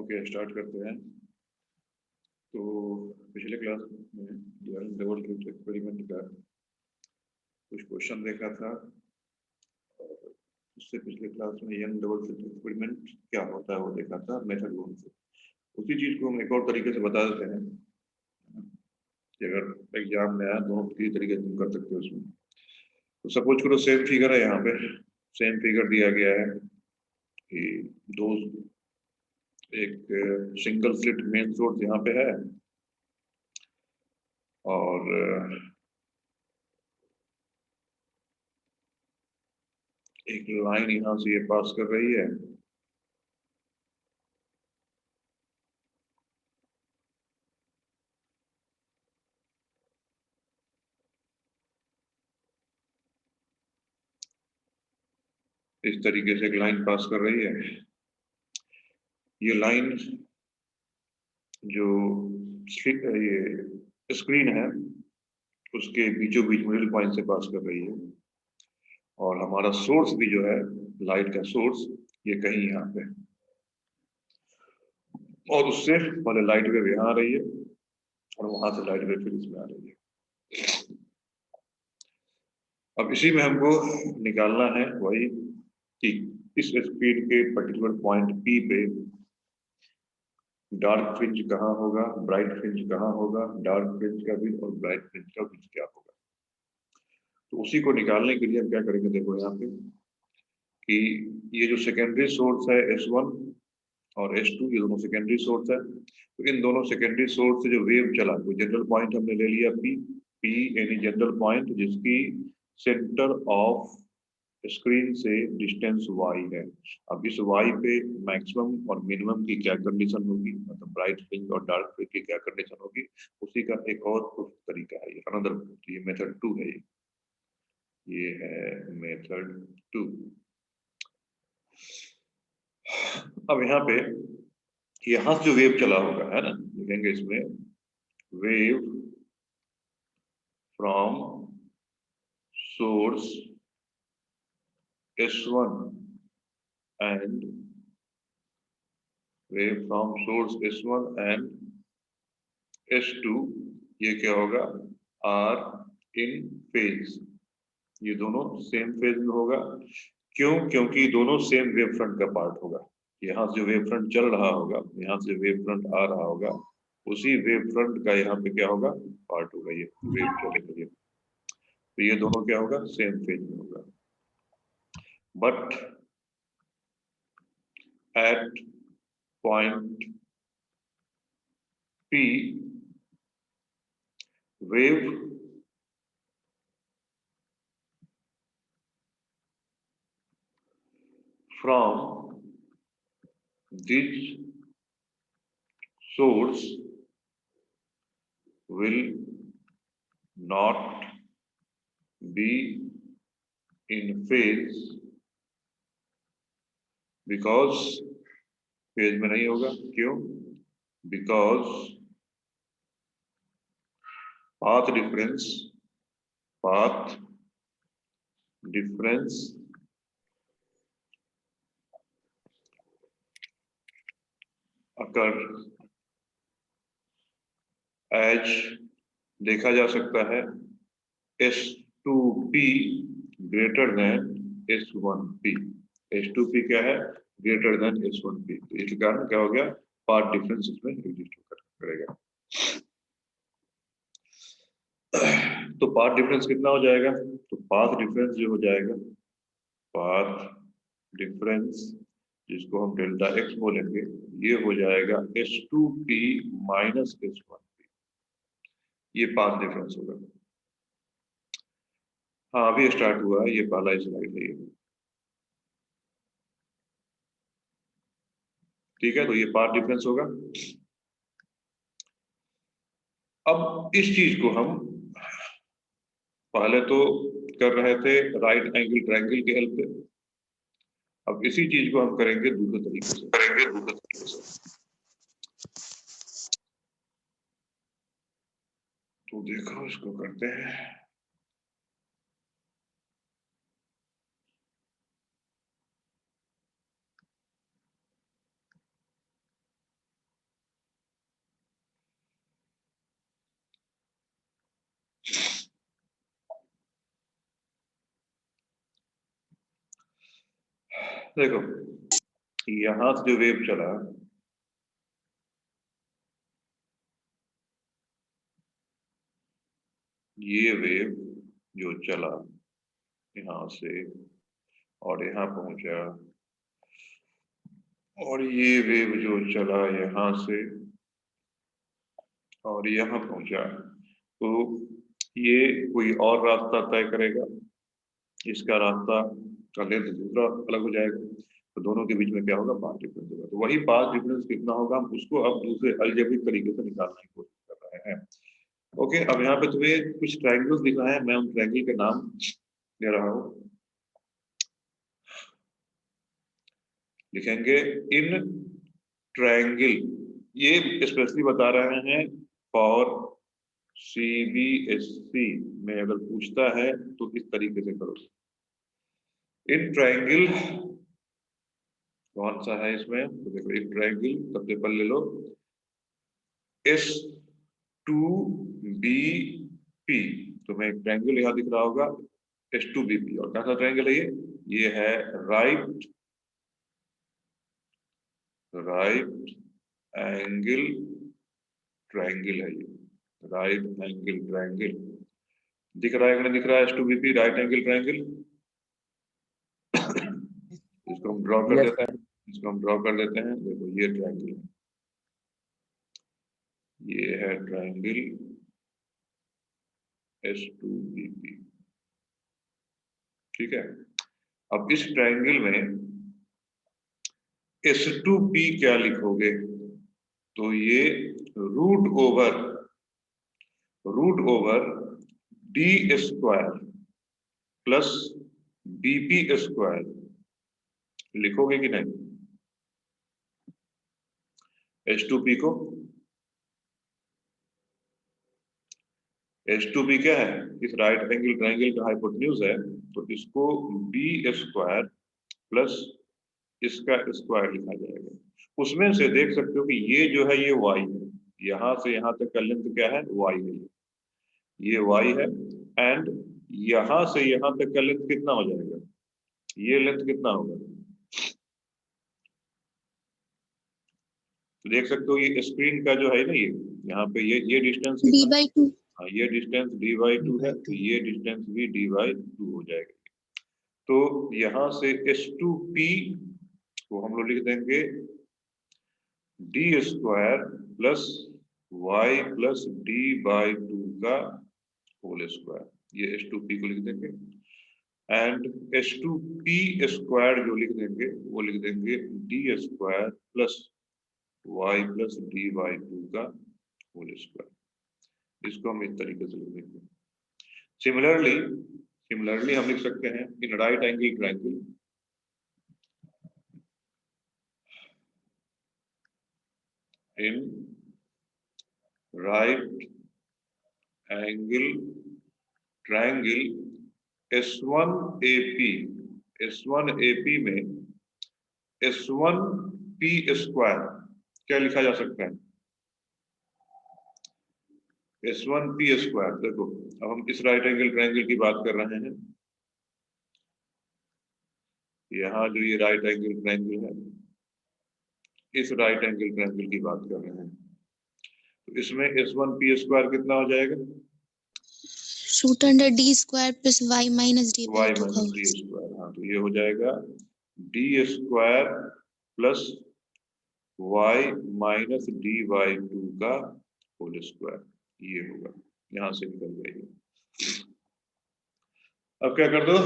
Okay, start करते हैं। तो पिछले क्लास में ड्यूरिंग डबल स्लिट एक्सपेरिमेंट का कुछ क्वेश्चन देखा था, और उससे पिछले क्लास में यंग डबल स्लिट एक्सपेरिमेंट क्या होता है वो देखा था मेथड 1 से। उसी चीज को हम एक और तरीके से बता देते हैं कि अगर एग्जाम में आया दोनों तरीके से तुम कर सकते हो उसमें। तो सपोज करो सेम फिगर है, यहाँ पे सेम फिगर दिया गया है कि दो एक सिंगल स्लिट मेन सोर्स यहाँ पे है और एक लाइन यहाँ से ये पास कर रही है इस तरीके से, एक लाइन पास कर रही है। ये लाइन जो ये स्क्रीन है उसके बीचों बीच मिडिल पॉइंट से पास कर रही है, और हमारा सोर्स भी जो है लाइट का सोर्स ये कहीं यहाँ पे, और उससे पहले लाइट वेव यहाँ आ रही है और वहां से लाइट वेव फिर इसमें आ रही है। अब इसी में हमको निकालना है वही कि इस स्क्रीन के पर्टिकुलर पॉइंट पी पे डार्क फ्रिंज कहाँ होगा, ब्राइट फ्रिंज कहाँ होगा, डार्क फ्रिंज का विड्थ और ब्राइट फ्रिंज का विड्थ क्या होगा। तो उसी को निकालने के लिए हम क्या करेंगे, देखो यहाँ पे कि ये जो सेकेंडरी सोर्स है S1 और S2, ये दोनों सेकेंडरी सोर्स है। तो इन दोनों सेकेंडरी सोर्स से जो वेव चला, तो जनरल पॉइंट हमने ले लिया P यानी जनरल पॉइंट जिसकी सेंटर ऑफ स्क्रीन से डिस्टेंस y है। अब इस y पे मैक्सिमम और मिनिमम की क्या कंडीशन होगी, मतलब ब्राइट फ्रिंज और डार्क फ्रिंज की क्या कंडीशन होगी, उसी का एक और तरीका है, ये अनदर, ये मेथड 2 है। ये है मेथड 2। अब यहाँ पे यहाँ से जो वेव चला होगा, है ना, लिखेंगे इसमें wave from source S1 and wave from source S1 and S2, ये क्या होगा, आर इन फेज, ये दोनों सेम फेज में होगा। क्यों? क्योंकि दोनों सेम वेव फ्रंट का पार्ट होगा। यहाँ से जो वेव फ्रंट चल रहा होगा, यहाँ से वेव फ्रंट आ रहा होगा, उसी वेव फ्रंट का यहाँ पे क्या होगा, पार्ट होगा, ये वेव चलेगी। तो ये दोनों क्या होगा, सेम फेज में होगा। But at point P, wave from this source will not be in phase, because phase में नहीं होगा। क्यों? Because path difference occur as, देखा जा सकता है, S2P greater than S1P। S2P क्या है, ग्रेटर देन S1P। तो इसके कारण क्या हो गया, पाथ डिफरेंस इसमें एग्जिस्ट करेगा। तो पाथ डिफरेंस कितना हो जाएगा, तो पाथ डिफरेंस जो हो जाएगा, पाथ डिफरेंस जिसको हम डेल्टा x बोलेंगे, ये हो जाएगा S2P माइनस S1P, ये पाथ डिफरेंस होगा। हाँ, अभी स्टार्ट हुआ है, ये पहला स्लाइड है ये, ठीक है। तो ये पाथ डिफरेंस होगा। अब इस चीज को हम पहले तो कर रहे थे राइट एंगल ट्रायंगल की हेल्प से, अब इसी चीज को हम करेंगे दूसरे तरीके से। तो देखो इसको करते हैं। देखो यहां से जो वेव चला, ये वेव जो चला यहां से और यहाँ पहुंचा, और ये वेव जो चला यहां से और यहाँ पहुंचा, तो ये कोई और रास्ता तय करेगा, इसका रास्ता का लेंथ दूसरा अलग हो जाएगा, तो दोनों के बीच में क्या होगा, पाथ डिफरेंस होगा। तो वही पाथ डिफरेंस कितना होगा, हम उसको अब दूसरे अलजेब्रिक तरीके से निकालने की कोशिश कर रहे हैं। ओके, अब यहाँ पे तुम्हें कुछ ट्रायंगल्स दिखना है, मैं उन ट्रायंगल के नाम दे रहा हूँ। लिखेंगे इन ट्रायंगल, ये स्पेशली बता रहे हैं फॉर CBSE में अगर पूछता है तो इस तरीके से करो। इन ट्रायंगल कौन सा है इसमें, तो देखो एक ट्रायंगल सबसे पहले ले लो S2BP, तो मैं एक ट्रायंगल यहाँ दिख रहा होगा S2BP, और कौन सा ट्रायंगल है ये है राइट एंगल ट्रायंगल है, ये राइट एंगल ट्रायंगल दिख रहा है कि नहीं दिख रहा है, S2BP राइट एंगल ट्रायंगल। इसको हम ड्रॉ कर देते हैं, इसको हम ड्रॉ कर देते हैं। देखो ये ट्रायंगल है, ये है ट्रायंगल S2BP, ठीक है। अब इस ट्रायंगल में S2P क्या लिखोगे, तो ये root over D square plus BP square लिखोगे कि नहीं, S2P को। S2P क्या है, इस राइट एंगल ट्रायंगल का हाइपोटेन्यूज है, तो इसको B स्क्वायर प्लस इसका स्क्वायर लिखा जाएगा। उसमें से देख सकते हो कि ये जो है ये y है, यहां से यहां तक का लेंथ क्या है, y है, ये y है, एंड यहां से यहां तक का लेंथ कितना हो जाएगा, ये लेंथ कितना होगा, तो देख सकते हो ये स्क्रीन का जो है ना, ये यहाँ पे ये डिस्टेंस d/2, हाँ ये डिस्टेंस d/2 है, तो ये डिस्टेंस भी d/2 हो जाएगा। तो यहाँ से S2P को हम लोग लिख देंगे D square plus y plus d/2 का होल स्क्वायर, ये S2P को लिख देंगे, एंड S2P स्क्वायर जो लिख देंगे वो लिख देंगे D square plus y plus d/2 का होल स्क्वायर। इसको हम इस तरीके से लिख देंगे। सिमिलरली हम लिख सकते हैं in right angle triangle, in right angle triangle S1AP में S1P स्क्वायर क्या लिखा जा सकता है, S1P स्क्वायर। देखो अब हम इस राइट एंगल ट्रायंगल की बात कर रहे हैं, यहाँ जो ये राइट एंगल ट्रायंगल है, इस राइट एंगल ट्रायंगल की बात कर रहे हैं, तो इसमें S1P स्क्वायर कितना हो जाएगा, √D square plus y minus d/2 square, हाँ तो ये हो जाएगा D square plus y minus d/2 का होल स्क्वायर, ये होगा, यहां से निकल जाएगी। अब क्या कर दो,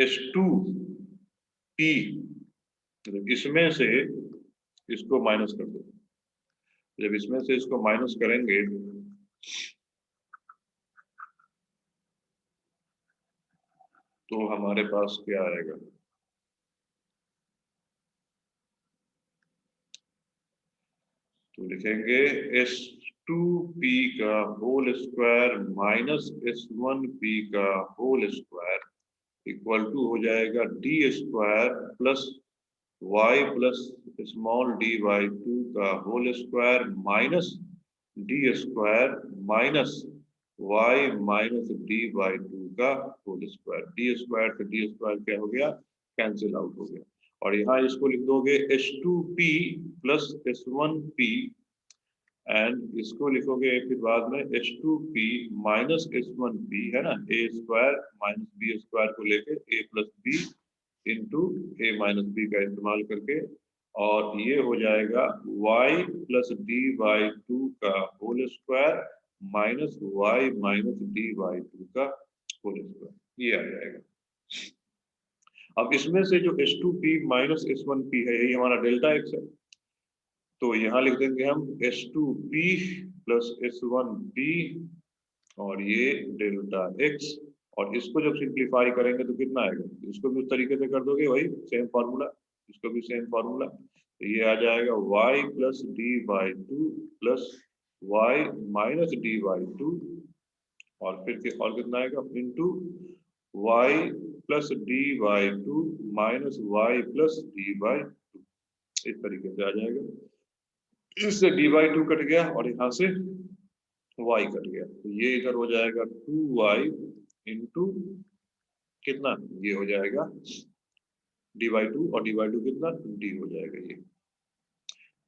S2P इसमें से इसको माइनस कर दो, जब इसमें से इसको माइनस करेंगे तो हमारे पास क्या आएगा, तो लिखेंगे S2P का होल स्क्वायर माइनस S1P का होल स्क्वायर इक्वल टू हो जाएगा D square plus y plus small d/2 का whole square minus D square minus y minus d/2 का होल स्क्वायर। D स्क्वायर से D स्क्वायर क्या हो गया, कैंसिल आउट हो गया। और यहाँ इसको लिख दोगे H2P प्लस S1P एंड इसको लिखोगे फिर बाद में H2P माइनस S1P है ना, a square minus b square को लेके a plus B into a minus B का इस्तेमाल करके, और ये हो जाएगा y plus D by two का whole square minus y minus D by two का होल स्क्वायर, ये आ जाएगा। अब इसमें से जो H2P माइनस S1P है यही हमारा डेल्टा x है, तो यहाँ लिख देंगे हम H2P प्लस S1P और ये डेल्टा x, और इसको जब सिंप्लीफाई करेंगे तो कितना आएगा, इसको भी उस तरीके से कर दोगे, वही सेम फार्मूला, इसको भी सेम फार्मूला, तो ये आ जाएगा y plus D by two plus y minus D by to, और फिर और कितना आएगा into y plus D by to minus y plus D by to, इस तरीके से आ जाएगा। इससे डी बाई टू कट गया और यहाँ से y कट गया, तो ये इधर हो जाएगा 2y इंटू कितना, ये हो जाएगा डी बाई टू, और डी बाई टू कितना d हो जाएगा ये।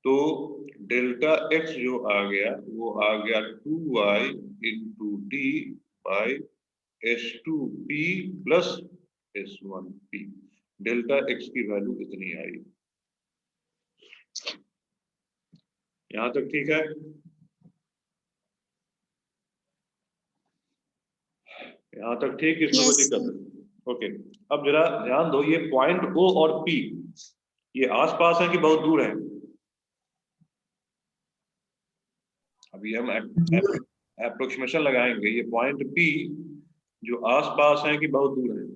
तो डेल्टा x जो आ गया वो आ गया 2y into D by H2P plus S1P, delta x की वैल्यू इतनी आई। यहां तक ठीक है? यहाँ तक ठीक, इसमें कोई दिक्कत नहीं? ओके, अब जरा ध्यान दो, ये पॉइंट O और P ये आसपास है कि बहुत दूर है? अभी हम एप्रोक्सीमेशन लगाएंगे, ये पॉइंट P जो आसपास है कि बहुत दूर है?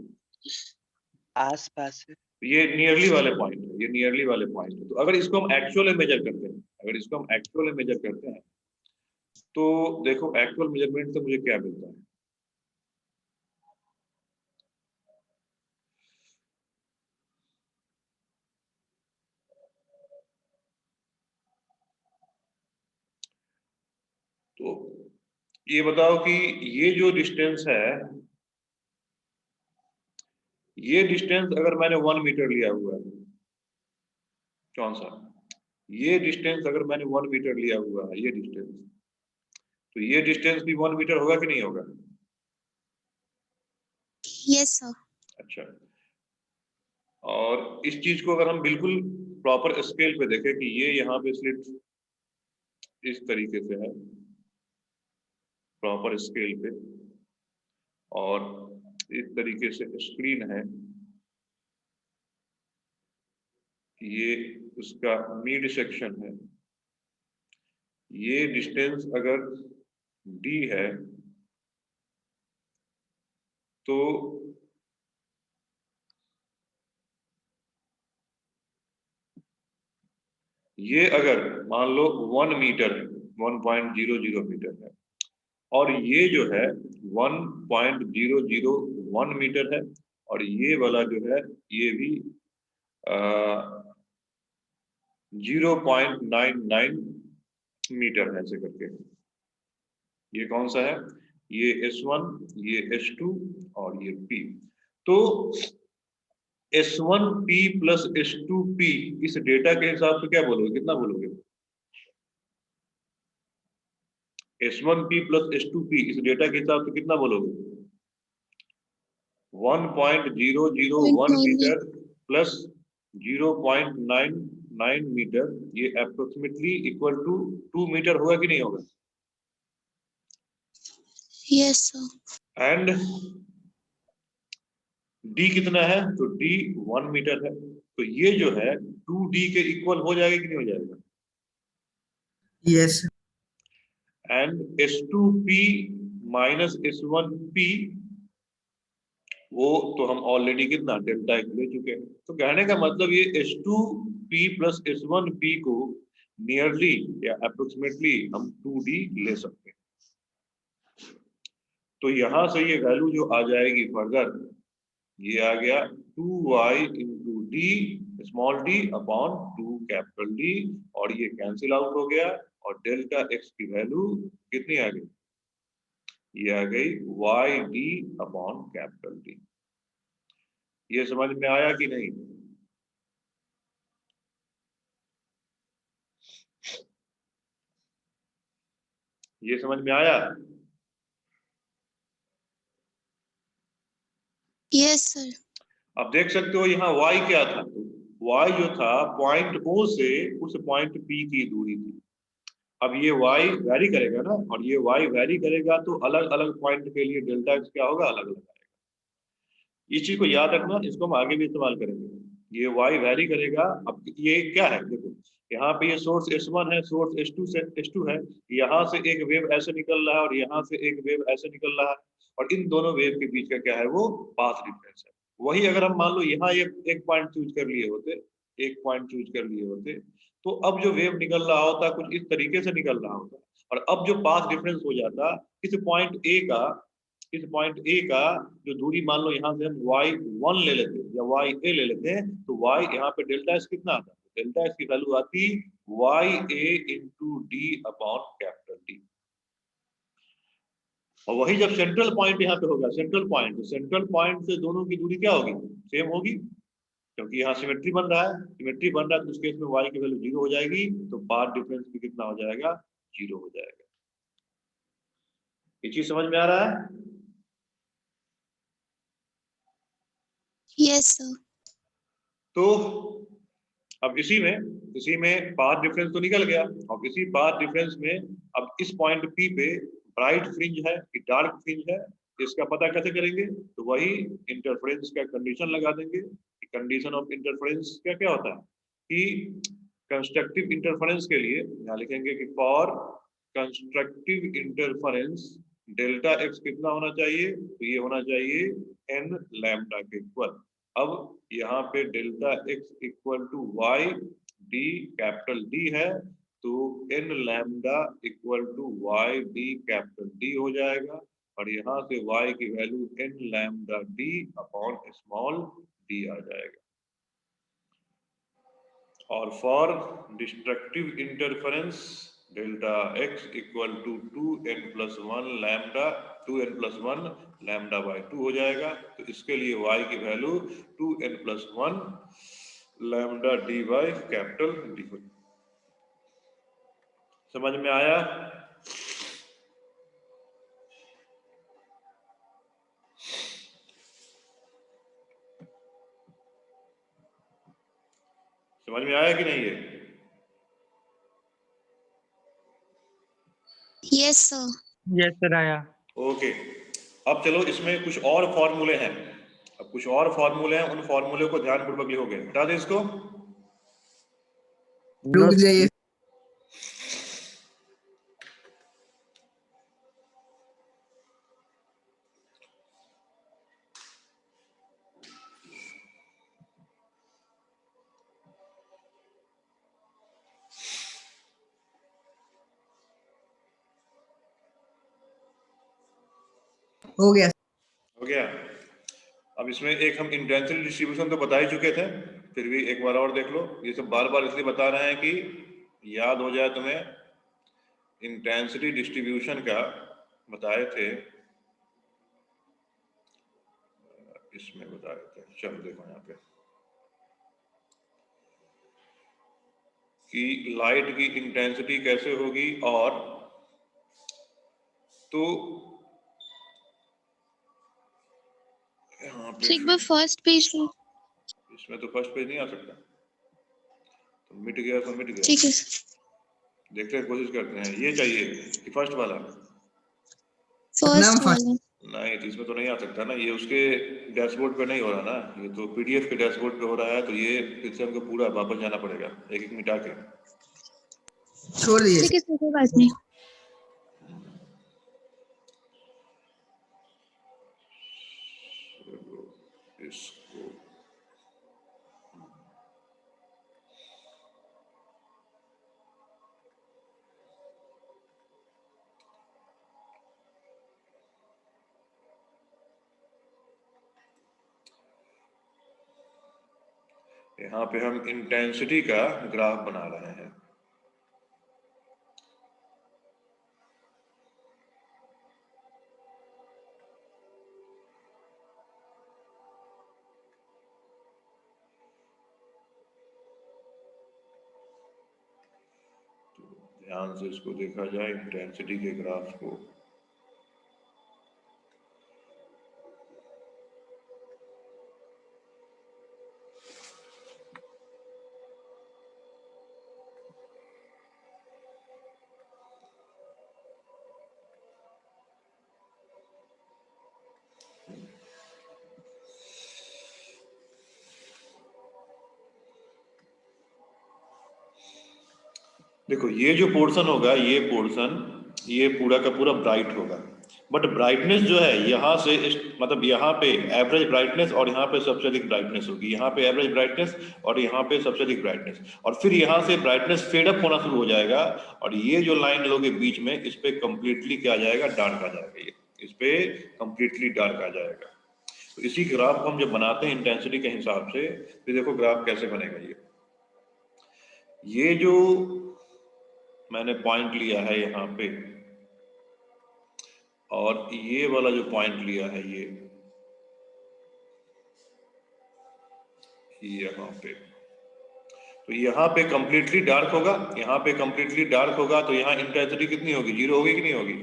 आसपास है। ये नियरली वाले पॉइंट है, ये नियरली वाले पॉइंट है। तो अगर इसको हम एक्चुअल मेजर करते हैं, अगर इसको हम एक्चुअल मेजर करते हैं तो देखो एक्चुअल मेजरमेंट से मुझे क्या मिलता है, तो ये बताओ कि ये जो डिस्टेंस है, ये डिस्टेंस अगर मैंने 1 मीटर लिया हुआ है, कौन सा, ये डिस्टेंस अगर मैंने 1 मीटर लिया हुआ है, ये डिस्टेंस, तो ये डिस्टेंस भी 1 मीटर होगा कि नहीं होगा? Yes sir. अच्छा, और इस चीज को अगर हम बिल्कुल प्रॉपर स्केल पे देखें कि ये यहाँ पे स्लिट इस तरीके से है प्रॉपर स्केल पे, और इस तरीके से स्क्रीन है, ये उसका मिड सेक्शन है, ये डिस्टेंस अगर d है तो ये अगर मान लो 1 मीटर है, 1.00 मीटर है, और ये जो है 1.001 मीटर है, और ये वाला जो है ये भी 0.99 मीटर है, ऐसे करके। ये कौन सा है, ये S1, ये H2 और ये P। तो S1P प्लस H2P इस डेटा के हिसाब से क्या बोलोगे, कितना बोलोगे? S1P प्लस H2P इस डेटा के हिसाब से कितना बोलोगे? 1.001 मीटर प्लस 0.99 मीटर, ये अप्रोक्सीमेटली इक्वल टू 2 मीटर होगा कि नहीं होगा? Yes sir. एंड d कितना है, तो d 1 मीटर है, तो ये जो है 2d के इक्वल हो जाएगा कि नहीं हो जाएगा? Yes. And H2P minus S1P वो तो हम ऑलरेडी कितना डेल्टा x ले चुके हैं, तो कहने का मतलब ये H2P प्लस S1P को नियरली या अप्रोक्सीमेटली हम 2d ले सकते हैं। तो यहां से ये वैल्यू जो आ जाएगी फर्दर, ये आ गया 2y into D small d upon 2 capital D, और ये कैंसिल आउट हो गया, और डेल्टा x की वैल्यू कितनी आ गई, ये आ गई y d upon capital D। ये समझ में आया कि नहीं? ये समझ में आया? Yes, sir. अब देख सकते हो यहाँ y क्या था, y जो था पॉइंट O से उस पॉइंट P की दूरी थी। अब ये y वैरी करेगा ना, और ये y वैरी करेगा तो अलग अलग पॉइंट के लिए डेल्टा x क्या होगा, अलग अलग आएगा। इस चीज को याद रखना, इसको हम आगे भी इस्तेमाल करेंगे। ये y वैरी करेगा। अब ये क्या है, देखो यहाँ पे ये सोर्स S1 है, सोर्स S2 है, यहाँ से एक वेव ऐसे निकल रहा है और यहाँ से एक वेव ऐसे निकल रहा है, और इन दोनों वेव के बीच का क्या है, वो पाथ डिफरेंस है। वही अगर हम मान लो यहाँ एक पॉइंट चूज कर लिए होते, एक पॉइंट चूज कर लिए होते, तो अब जो वेव निकल रहा होता कुछ इस तरीके से निकल रहा होता, और अब जो पाथ डिफरेंस हो जाता इस पॉइंट ए का जो दूरी मान लो यहाँ से हम y1 ले लेते हैं या ya ले लेते हैं, तो y यहाँ पे डेल्टा एस कितना आता है, डेल्टा एस की वैल्यू आती ya into D upon capital D. और वही जब सेंट्रल पॉइंट यहाँ पे होगा, सेंट्रल पॉइंट से दोनों की दूरी क्या होगी, सेम होगी, क्योंकि यहाँ सिमेट्री बन रहा है, तो उस केस में y की वैल्यू 0 हो जाएगी, तो पाथ डिफरेंस भी कितना हो जाएगा, 0 हो जाएगा। ये चीज समझ में आ रहा है? Yes, sir. तो अब इसी में पाथ डिफरेंस तो निकल गया। अब इसी पाथ डिफरेंस में अब इस पॉइंट P पे ब्राइट फ्रिंज है कि डार्क फ्रिंज है, इसका पता कैसे करेंगे, तो वही इंटरफेरेंस का कंडीशन लगा देंगे। कंडीशन ऑफ इंटरफेरेंस क्या क्या होता है कि कंस्ट्रक्टिव इंटरफेरेंस के लिए यहाँ लिखेंगे कि for constructive interference delta x कितना होना चाहिए, तो ये होना चाहिए n लैम्डा के इक्वल। अब यहाँ पे delta X equal to Y D, capital D है, तो n lambda equal to Y D capital D हो जाएगा, और यहाँ से y की value n lambda D upon small D आ जाएगा। और for destructive interference delta x equal to 2n+1 lambda 2n+1 lambda by 2 हो जाएगा। तो इसके लिए y की वैल्यू 2n+1 lambda D by capital D. समझ में आया? समझ में आया कि नहीं? ये Yes, sir. Yes, sir, आया। ओके। अब चलो इसमें कुछ और फॉर्मूले हैं, उन फॉर्मूले को ध्यानपूर्वक लिखोगे। बता दें इसको। रुक जाइए। हो गया। अब इसमें एक हम इंटेंसिटी डिस्ट्रीब्यूशन तो बता ही चुके थे, फिर भी एक बार और देख लो। ये सब बार बार इसलिए बता रहे हैं कि याद हो जाए तुम्हें। इंटेंसिटी डिस्ट्रीब्यूशन का बताए थे, इसमें बताए थे, चलो देखो यहाँ पे कि लाइट की इंटेंसिटी कैसे होगी, और तो यहाँ पे एक बार फर्स्ट पेज पे। इसमें तो फर्स्ट पेज नहीं आ सकता, तो मिट गया तो मिट गया। ठीक है। देखते हैं, कोशिश करते हैं। ये चाहिए कि फर्स्ट वाला? फर्स्ट वाला। नहीं, तो इसमें तो नहीं आ सकता ना, ये उसके डैशबोर्ड पे नहीं हो रहा ना, ये तो पीडीएफ के डैशबोर्ड पे हो रहा है, तो ये फिर से हमको पूरा वापस जाना पड़ेगा, एक एक मिटा के। छोड़ दिए। ठीक है, कोई बात नहीं। इसको यहाँ पे हम इंटेंसिटी का ग्राफ बना रहे हैं। ध्यान से इसको देखा जाए इंटेंसिटी के ग्राफ को। देखो ये जो पोर्शन होगा, ये पोर्शन ये पूरा का पूरा ब्राइट होगा, बट ब्राइटनेस जो है यहाँ से मतलब यहाँ पे एवरेज ब्राइटनेस और यहाँ पे सबसे अधिक ब्राइटनेस होगी, यहाँ पे एवरेज ब्राइटनेस और यहाँ पे सबसे अधिक ब्राइटनेस, और फिर यहाँ से ब्राइटनेस फेड अप होना शुरू हो जाएगा, और ये जो लाइन लोगे बीच में, इस पे कंप्लीटली क्या आ जाएगा, डार्क आ जाएगा, ये इस पे कंप्लीटली डार्क आ जाएगा। तो इसी ग्राफ को हम जब बनाते हैं इंटेंसिटी के हिसाब से, फिर देखो ग्राफ कैसे बनेगा। ये जो मैंने पॉइंट लिया है यहाँ पे, और ये वाला जो पॉइंट लिया है ये यहाँ पे, तो यहाँ पे कंप्लीटली डार्क होगा, यहाँ पे कंप्लीटली डार्क होगा, तो यहाँ इंटेंसिटी कितनी होगी, 0 होगी कि नहीं होगी।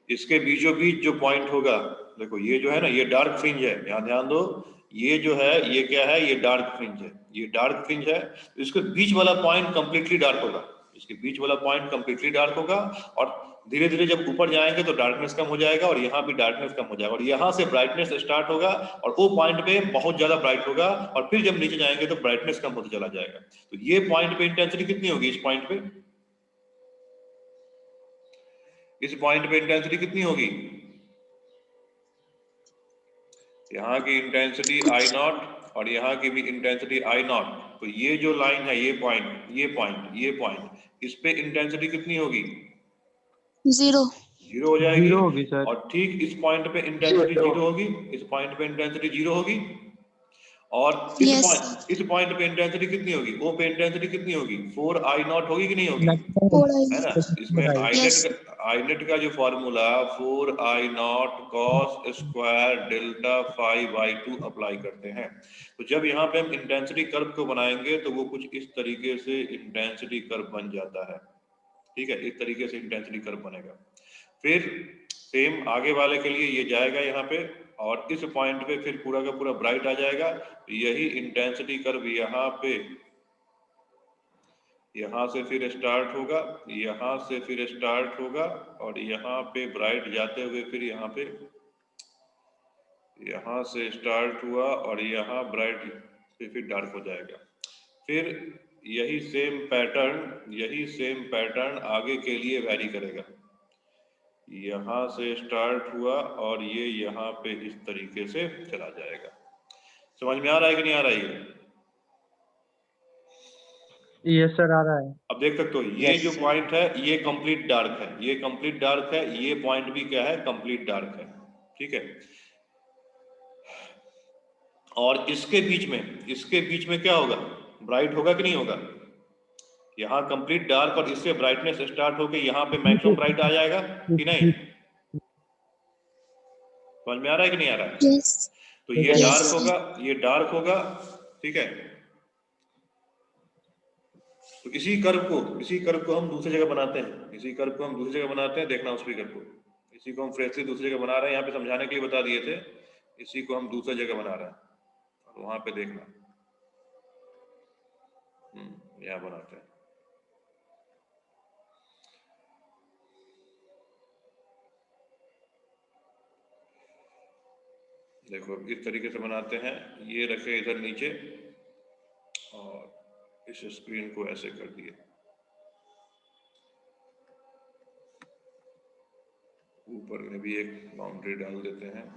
इसके बीचों बीच जो पॉइंट होगा, देखो ये जो है ना, ये डार्क फ्रिंज है, यहाँ ध्यान दो, ये जो है ये क्या है, ये डार्क फ्रिंज है, ये डार्क फ्रिंज है, तो इसके बीच वाला पॉइंट कंप्लीटली डार्क होगा, इसके बीच वाला पॉइंट कंप्लीटली डार्क होगा, और धीरे धीरे जब ऊपर जाएंगे तो डार्कनेस कम हो जाएगा, और यहाँ भी डार्कनेस कम हो जाएगा, और यहाँ से ब्राइटनेस स्टार्ट होगा, और वो पॉइंट पे बहुत ज्यादा ब्राइट होगा, और फिर जब नीचे जाएंगे तो ब्राइटनेस कम होता चला जाएगा। तो ये पॉइंट पे इंटेंसिटी कितनी होगी, इस पॉइंट पे, इस पॉइंट पे इंटेंसिटी कितनी होगी, यहाँ की इंटेंसिटी आई नॉट और यहाँ की भी इंटेंसिटी आई नॉट, तो ये जो लाइन है, ये पॉइंट, ये पॉइंट, ये पॉइंट, इस पे इंटेंसिटी कितनी होगी, 0 हो जाएगी। 0 होगी सर। और ठीक इस पॉइंट पे इंटेंसिटी 0 होगी, इस पॉइंट पे इंटेंसिटी 0 होगी, और Yes, इस पॉइंट पे इंटेंसिटी कितनी होगी, ओ पे इंटेंसिटी कितनी होगी, 4I नॉट होगी कि नहीं होगी, है ना। इसमें Yes. आईनेट का जो formula 4I not cos square delta 5/2 apply करते हैं। तो जब यहाँ पे हम इंटेंसिटी कर्व को बनाएंगे तो वो कुछ इस तरीके से इंटेंसिटी कर्व बन जाता है, ठीक है, इस तरीके से इंटेंसिटी कर्व बनेगा। फिर सेम आगे वाले के लिए ये जाएगा यहाँ पे, और इस पॉइंट पे फिर पूरा का पूरा ब्राइट आ जाएगा, यही इंटेंसिटी कर्व यहाँ पे, यहाँ से फिर स्टार्ट होगा, यहाँ से फिर स्टार्ट होगा, और यहाँ पे ब्राइट जाते हुए फिर यहाँ पे, यहाँ से स्टार्ट हुआ और यहाँ ब्राइट पे फिर डार्क हो जाएगा। फिर यही सेम पैटर्न आगे के लिए वैरी करेगा, यहाँ से स्टार्ट हुआ और ये यहाँ पे इस तरीके से चला जाएगा। समझ में आ रहा है कि नहीं आ रहा है? यस सर, आ रहा है। अब देख सकते हो ये जो पॉइंट है ये कंप्लीट डार्क है, ये कंप्लीट डार्क है, ये पॉइंट भी क्या है, कंप्लीट डार्क है, ठीक है। और इसके बीच में क्या होगा, ब्राइट होगा कि नहीं होगा, यहाँ कंप्लीट डार्क और इससे ब्राइटनेस स्टार्ट होके यहाँ पे मैक्सिमम ब्राइट आ जाएगा कि नहीं, समझ में आ रहा है कि नहीं आ रहा है? Yes. तो ये Yes, डार्क sir. होगा, ये डार्क होगा, ठीक है। तो इसी कर्व को हम दूसरी जगह बनाते हैं, देखना उस फिगर को, इसी को हम फ्रेशली दूसरी जगह बना रहे हैं, यहाँ पे समझाने के लिए बता दिए थे, इसी को हम दूसरी जगह बना रहे हैं, और वहां पे देखना, यहाँ बनाते हैं। देखो इस तरीके से बनाते हैं, ये रखे इधर नीचे और इस स्क्रीन को ऐसे कर दिए, ऊपर में भी एक बाउंड्री डाल देते हैं।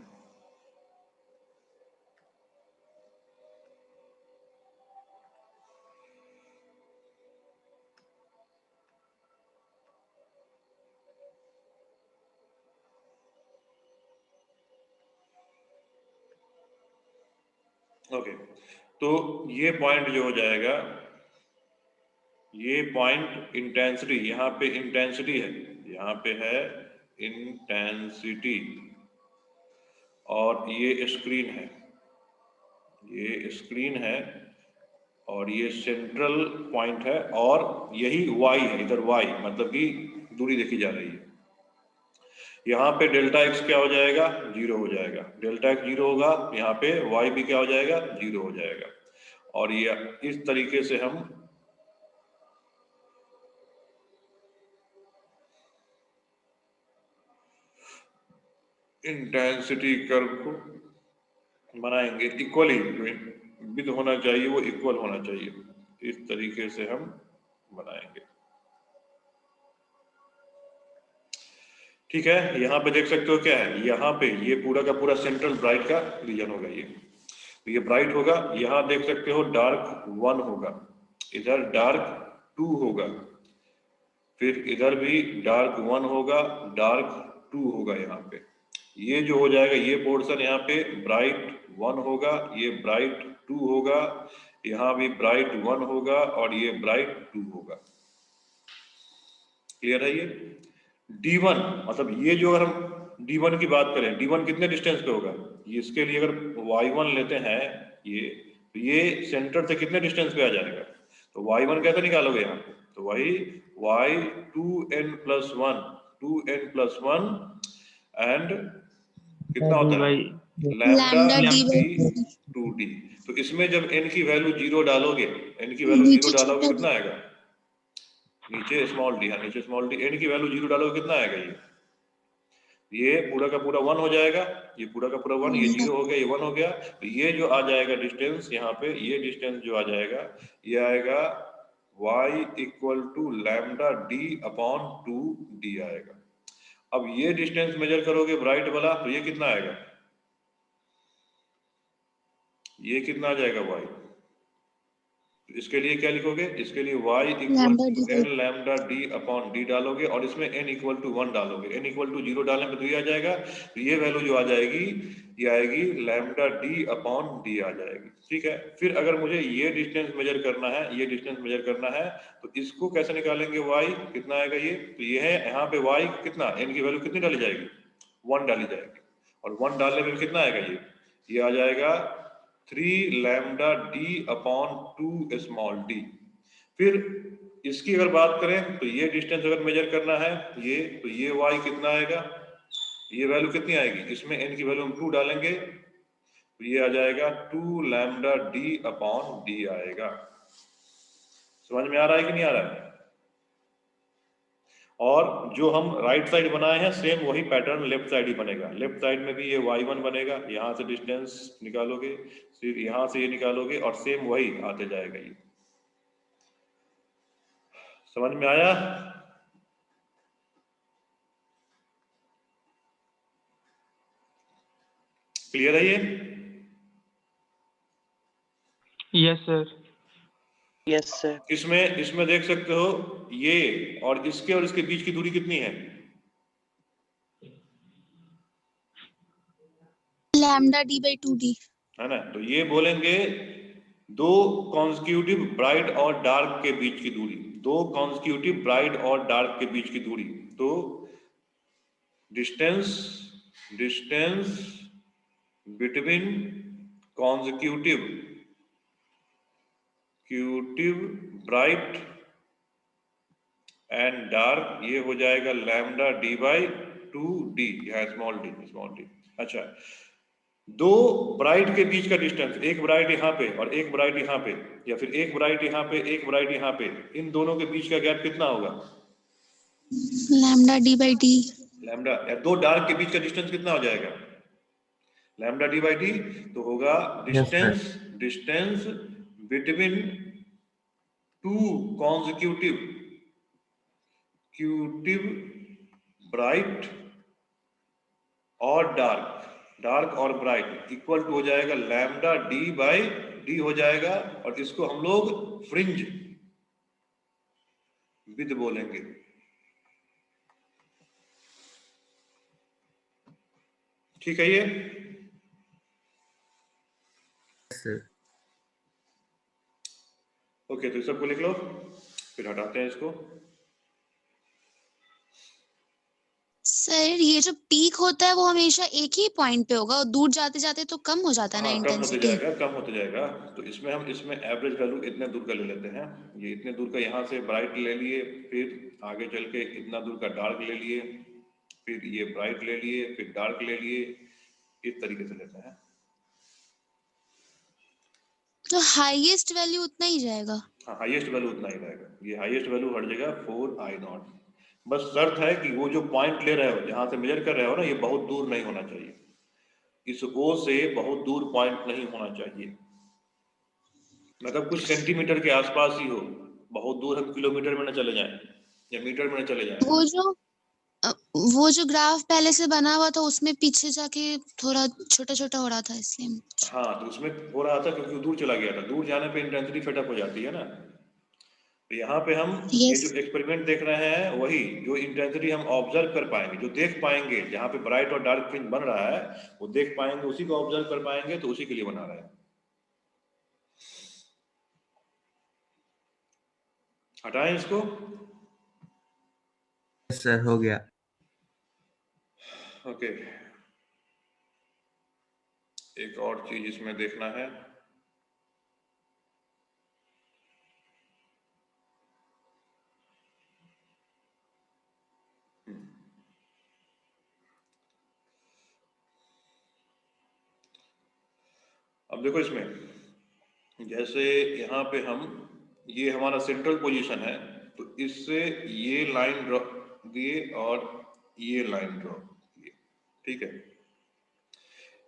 ओके, तो ये पॉइंट जो हो जाएगा, ये पॉइंट इंटेंसिटी, यहाँ पे इंटेंसिटी है, यहाँ पे है इंटेंसिटी, और ये स्क्रीन है, और ये सेंट्रल पॉइंट है और यही y है, इधर y मतलब कि दूरी देखी जा रही है। यहाँ पे डेल्टा x क्या हो जाएगा, 0 हो जाएगा। डेल्टा x 0 होगा, यहाँ पे y भी क्या हो जाएगा, 0 हो जाएगा। और ये इस तरीके से हम इंटेंसिटी कर्व को बनाएंगे। इक्वली विद होना चाहिए, वो इक्वल होना चाहिए, इस तरीके से हम बनाएंगे। ठीक है, यहाँ पे देख सकते हो क्या है, यहाँ पे ये पूरा का पूरा सेंट्रल ब्राइट का रीजन होगा ये। तो ये ब्राइट होगा, यहाँ देख सकते हो डार्क 1 होगा, इधर डार्क 2 होगा, फिर इधर भी डार्क 1 होगा, डार्क 2 होगा। यहाँ पे ये जो हो जाएगा, ये पोर्शन यहाँ पे ब्राइट 1 होगा, ये ब्राइट 2 होगा, यहाँ भी ब्राइट 1 होगा और ये ब्राइट 2 होगा। क्लियर है ये? D1 मतलब ये जो अगर हम D1 की बात करें, D1 कितने डिस्टेंस पे होगा, ये इसके लिए अगर Y1 लेते हैं ये, तो ये सेंटर से कितने डिस्टेंस पे आ जाएगा, तो Y1 कैसे निकालोगे यहाँ पे, तो वही y2n+1 2n+1 एंड कितना होता है, lambda lambda D D by 2d। तो इसमें जब n की वैल्यू 0 डालोगे, n की वैल्यू नीचे 0 डालोगे छोटा कितना आएगा, नीचे स्मॉल डी, हाँ नीचे स्मॉल डी, n की वैल्यू 0 डालोगे कितना आएगा, ये पूरा का पूरा 1 हो जाएगा, ये पूरा का पूरा 1, ये 0 हो गया, ये 1 हो गया। तो ये जो आ जाएगा डिस्टेंस यहाँ पे, ये डिस्टेंस जो आ जाएगा, ये आएगा y = lambda D upon 2d आएगा। अब ये डिस्टेंस मेजर करोगे ब्राइट वाला, तो ये कितना आएगा, ये कितना आ जाएगा y, इसके लिए क्या लिखोगे, इसके लिए y = n lambda D upon D डालोगे और इसमें n = 1 डालोगे, n = 0 डालने पे तो ये आ जाएगा। तो ये वैल्यू जो आ जाएगी, ये आएगी लैम्डा डी अपॉन डी आ जाएगी। ठीक है, फिर अगर मुझे ये डिस्टेंस मेजर करना है, ये डिस्टेंस मेजर करना है, तो इसको कैसे निकालेंगे, y कितना आएगा ये, तो ये है यहाँ पे y कितना, n की वैल्यू कितनी डाली जाएगी, 1 डाली जाएगी, और 1 डालने में कितना आएगा, ये आ जाएगा 3 lambda D upon 2 small D. फिर इसकी अगर बात करें, तो ये डिस्टेंस अगर मेजर करना है ये, तो ये y कितना आएगा, ये वैल्यू कितनी आएगी, इसमें n की वैल्यू हम 2 डालेंगे, तो ये आ जाएगा 2 लैम्डा डी अपॉन डी आएगा। समझ में आ रहा है कि नहीं आ रहा है? और जो हम राइट साइड बनाए हैं, सेम वही पैटर्न लेफ्ट साइड ही बनेगा। लेफ्ट साइड में भी ये y1 बनेगा, यहाँ से डिस्टेंस निकालोगे, फिर यहाँ से ये निकालोगे और सेम वही आते जाएगा। ये समझ में आया? क्लियर है ये? Yes sir. Yes sir. इसमें देख सकते हो ये और इसके बीच की दूरी कितनी है, लैम्डा डी बाई 2d है ना। तो ये बोलेंगे दो कॉन्जिक्यूटिव ब्राइट और डार्क के बीच की दूरी, दो कॉन्जिक्यूटिव ब्राइट और डार्क के बीच की दूरी। तो distance between consecutive bright and dark, ये हो जाएगा लैम्डा डी बाई 2d, यहाँ स्मॉल डी। अच्छा, दो ब्राइट के बीच का डिस्टेंस, एक ब्राइट यहाँ पे और एक ब्राइट यहाँ पे, या फिर एक ब्राइट यहाँ पे एक ब्राइट यहाँ पे, इन दोनों के बीच का गैप कितना होगा, lambda D by D. Lambda, या दो डार्क के बीच का डिस्टेंस कितना हो जाएगा, लैम्डा डी बाई डी। तो होगा distance between two consecutive bright और डार्क और ब्राइट इक्वल टू हो जाएगा लैम्डा डी बाई डी हो जाएगा, और इसको हम लोग फ्रिंज विद बोलेंगे। ठीक है ये? ओके, तो सबको लिख लो, फिर हटाते हैं इसको। सर ये जो पीक होता है वो हमेशा एक ही पॉइंट पे होगा और दूर जाते जाते तो कम हो जाता है ना हाँ, कम होते इंटेंसिटी। जाएगा, कम होते जाएगा। तो इसमें हम इसमें एवरेज वैल्यू इतने दूर का ले लेते हैं। ये इतने दूर का यहाँ से ब्राइट ले लिए, फिर आगे चल के इतना दूर का डार्क ले लिए, फिर ये ब्राइट ले लिए, फिर डार्क ले लिए, इस तरीके से लेते हैं। तो हाईएस्ट वैल्यू उतना ही जाएगा। हाँ, हाईएस्ट वैल्यू उतना ही रहेगा। ये हाईएस्ट वैल्यू हट जाएगा 4I0। बस शर्त है कि वो जो पॉइंट ले रहे हो, जहाँ से मेजर कर रहे हो ना, ये बहुत दूर नहीं होना चाहिए। इस O से बहुत दूर पॉइंट नहीं होना चाहिए, मतलब कुछ सेंटीमीटर के आसपास ही हो। बहुत दूर हम किलोमीटर में न चले जाएं या मीटर में न चले जाएं। वो जो ग्राफ पहले से बना हुआ था उसमें पीछे जाके थोड़ा छोटा छोटा हो रहा था इसलिए। हाँ, तो उसमें हो रहा था क्योंकि दूर चला गया था। दूर जाने पे इंटेंसिटी फेडअप हो जाती है ना। तो यहाँ पे हम ये यस। जो एक्सपेरिमेंट देख रहे हैं, वही जो इंटेंसिटी हम ऑब्जर्व कर पाएंगे, जो देख पाएंगे, जहाँ पे ब्राइट और डार्क फ्रिंज बन रहा है वो देख पाएंगे, उसी को ऑब्जर्व कर पाएंगे, तो उसी के लिए बना रहे हैं। हटाएं इसको। सर हो गया। ओके, एक और चीज इसमें देखना है। अब देखो इसमें, जैसे यहाँ पे हम, ये हमारा सेंट्रल पोजीशन है, तो इससे ये लाइन ड्रॉ दिए और ये लाइन ड्रॉ दिए, ठीक है।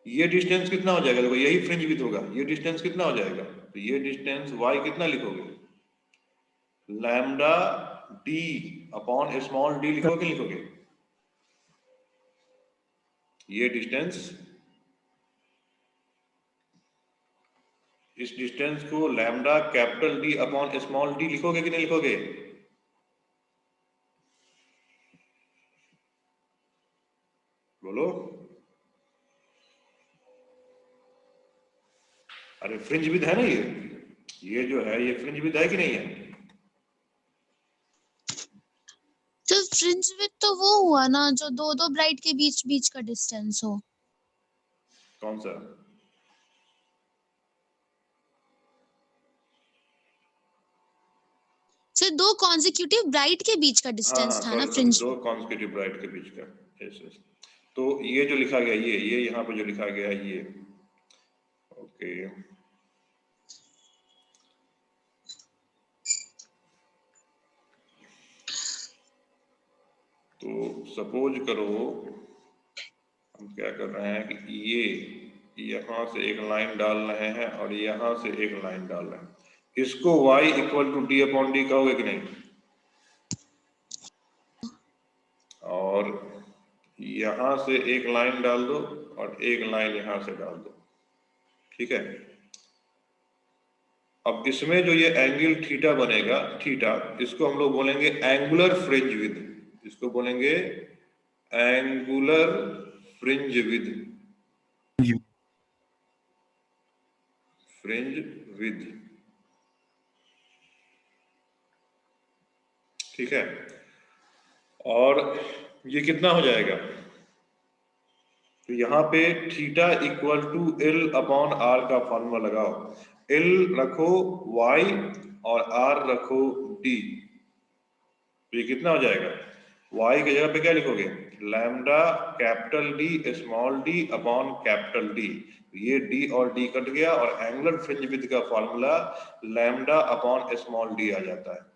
ये डिस्टेंस कितना हो जाएगा? देखो यही फ्रिंज विड्थ होगा। ये डिस्टेंस कितना हो जाएगा? तो ये डिस्टेंस y कितना लिखोगे? Lambda d upon small d लिखोगे, लिखोगे ये डिस्टेंस, इस डिस्टेंस को lambda capital D upon small d लिखोगे कि नहीं लिखोगे? बोलो। अरे फ्रिंज विड्थ है ना ये जो है, ये फ्रिंज विड्थ है कि नहीं है? तो फ्रिंज विड्थ तो वो हुआ ना जो दो दो ब्राइट के बीच बीच का डिस्टेंस हो। कौन सा? फिर दो कॉन्जिक्यूटिव ब्राइट के बीच का डिस्टेंस था ना सॉरी, फ्रिंज। दो कॉन्सेक्यूटिव ब्राइट के बीच का। Yes yes. तो ये जो लिखा गया, ये यहाँ पे जो लिखा गया है, ये ओके। तो सपोज करो हम क्या कर रहे हैं कि ये यहाँ से एक लाइन डाल रहे हैं और यहाँ से एक लाइन डाल रहे हैं। इसको y equal to d upon D कहोगे कि नहीं? और यहाँ से एक लाइन डाल दो और एक लाइन यहाँ से डाल दो, ठीक है। अब इसमें जो ये एंगल थीटा बनेगा, थीटा, इसको हम लोग बोलेंगे एंगुलर फ्रिंज विड्थ। इसको बोलेंगे angular fringe width, fringe width, ठीक है। और ये कितना हो जाएगा? तो यहाँ पे theta equal to L upon R का फॉर्मूला लगाओ। L रखो y और R रखो d। तो ये कितना हो जाएगा? y की जगह पे क्या लिखोगे? Lambda capital D small d upon capital D। ये d और d कट गया और एंगुलर फ्रिंज विड्थ का formula lambda upon small d आ जाता है।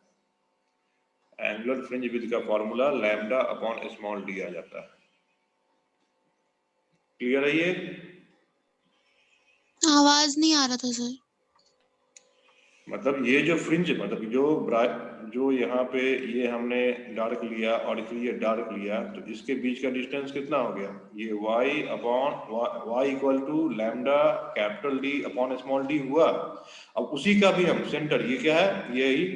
एंगुलर फ्रिंज विड्थ का formula lambda upon small d आ जाता है। क्लियर है ये? आवाज नहीं आ रहा था सर। मतलब ये जो फ्रिंज, मतलब जो यहाँ पे ये हमने डार्क लिया और इसलिए ये डार्क लिया, तो इसके बीच का डिस्टेंस कितना हो गया? ये y upon y equal to lambda capital D upon small d हुआ। अब उसी का भी हम सेंटर, ये क्या है? यही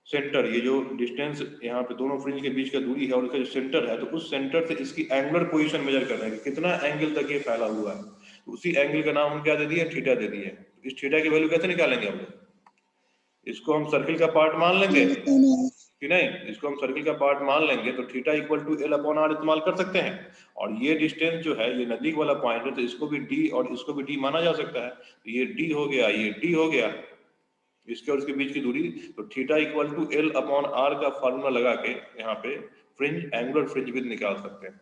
सेंटर, ये जो डिस्टेंस यहाँ पे दोनों फ्रिंज के बीच का दूरी है और इसका जो सेंटर है, तो उस सेंटर से इसकी एंगुलर पोजीशन मेजर कर रहे हैं कि कितना एंगल तक ये फैला हुआ है। तो उसी एंगल का नाम हम क्या दे दिए? थीटा दे दिए। इस थीटा की वैल्यू कैसे निकालेंगे हम लोग? इसको हम सर्किल का पार्ट मान लेंगे L upon R. कि नहीं, इसको हम सर्किल का पार्ट मान लेंगे तो theta equal to L upon R इस्तेमाल कर सकते हैं। और ये डिस्टेंस जो है ये नजदीक वाला पॉइंट है तो इसको भी डी और इसको भी डी माना जा सकता है। तो ये डी हो गया, ये डी हो गया, इसके और इसके बीच की दूरी। तो theta equal to L upon R का फॉर्मूला लगा के यहाँ पे फ्रिंज, एंगुलर फ्रिंज विड्थ निकाल सकते हैं।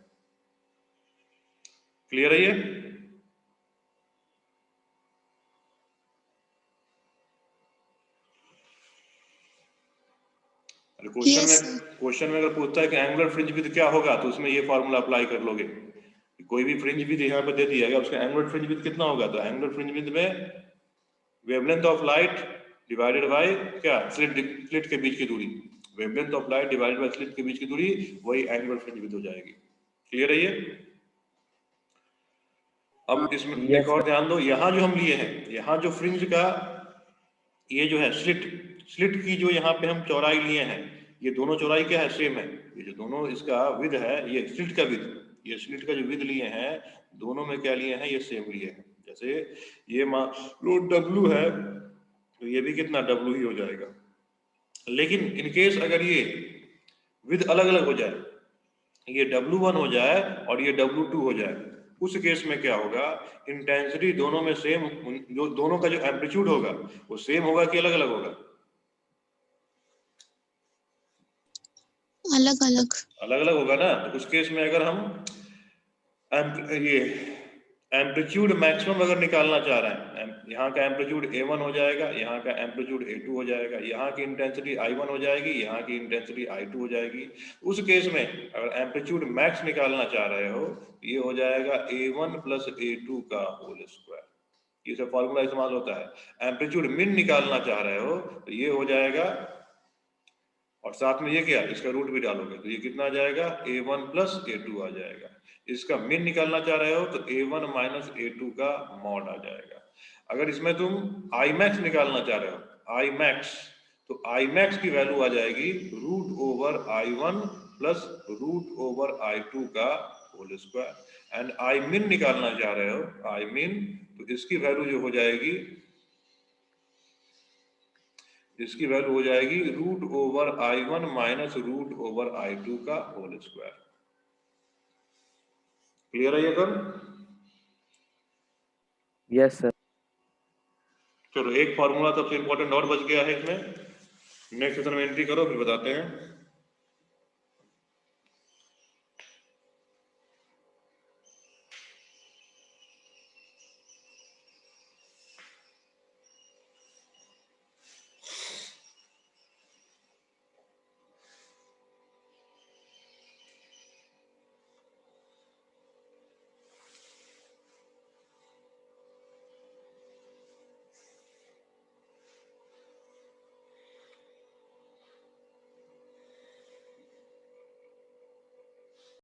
क्लियर है ये? Yes, sir. क्वेश्चन में अगर पूछता है कि एंगुलर फ्रिंज विड्थ क्या होगा तो उसमें ये फार्मूला अप्लाई कर लोगे। कोई भी फ्रिंज विड्थ यहाँ पे दे दिया गया, उसका एंगुलर फ्रिंज विड्थ कितना होगा, तो एंगुलर फ्रिंज विड्थ में wavelength of light divided by क्या, स्लिट के बीच की दूरी, wavelength of light divided by slit के बीच की दूरी, वही एंगुलर फ्रिंज विड्थ हो जाएगी। क्लियर है ये? अब इसमें एक और ध्यान दो, यहाँ जो हम लिए हैं, यहाँ जो फ्रिंज का ये जो है स्लिट की जो यहाँ पे हम चौड़ाई लिए हैं, ये दोनों चौड़ाई क्या है, सेम है। ये जो दोनों इसका विद है, ये स्लिट का विद, ये स्लिट का जो विद लिए हैं दोनों में क्या लिए हैं, ये सेम लिए हैं। जैसे ये मान लो W है तो ये भी कितना W ही हो जाएगा। लेकिन इनकेस अगर ये विद अलग अलग हो जाए, ये W1 हो जाए और ये W2 हो जाए, उस केस में क्या होगा, इंटेंसिटी दोनों में सेम, जो दोनों का जो एम्पलीट्यूड होगा वो सेम होगा कि अलग अलग होगा? अलग अलग अलग अलग होगा ना। तो उस केस में अगर हम ये एम्पलीट्यूड मैक्सिमम अगर निकालना चाह रहे हैं, यहाँ का एम्पलीट्यूड A1 हो जाएगा, यहाँ का एम्पलीट्यूड A2 हो जाएगा, यहाँ की इंटेंसिटी I1 हो जाएगी, यहाँ की इंटेंसिटी I2 हो जाएगी। उस केस में अगर एम्पलीट्यूड मैक्स निकालना चाह रहे हो, ये हो जाएगा A1 प्लस A2 का होल स्क्वायर। ये सब फॉर्मूला इस्तेमाल होता है। एम्पलीट्यूड मिन निकालना चाह रहे हो तो ये हो जाएगा, और साथ में ये क्या, इसका रूट भी डालोगे तो ये कितना आ जाएगा, A1 प्लस A2 आ जाएगा। इसका मीन निकालना चाह रहे हो तो A1 माइनस A2 का मॉड आ जाएगा। अगर इसमें तुम I मैक्स निकालना चाह रहे हो, I मैक्स, तो I मैक्स की वैल्यू आ जाएगी root over I1 plus root over I2 का होल स्क्वायर। एंड I मिन निकालना चाह रहे हो, I मिन, तो इसकी वैल्यू जो हो जाएगी, इसकी वैल्यू हो जाएगी root over I1 minus root over I2 का होल स्क्वायर। क्लियर है ये कर? Yes sir. चलो एक फॉर्मूला सबसे इंपॉर्टेंट और बच गया है इसमें, नेक्स्ट सेशन में एंट्री करो फिर बताते हैं।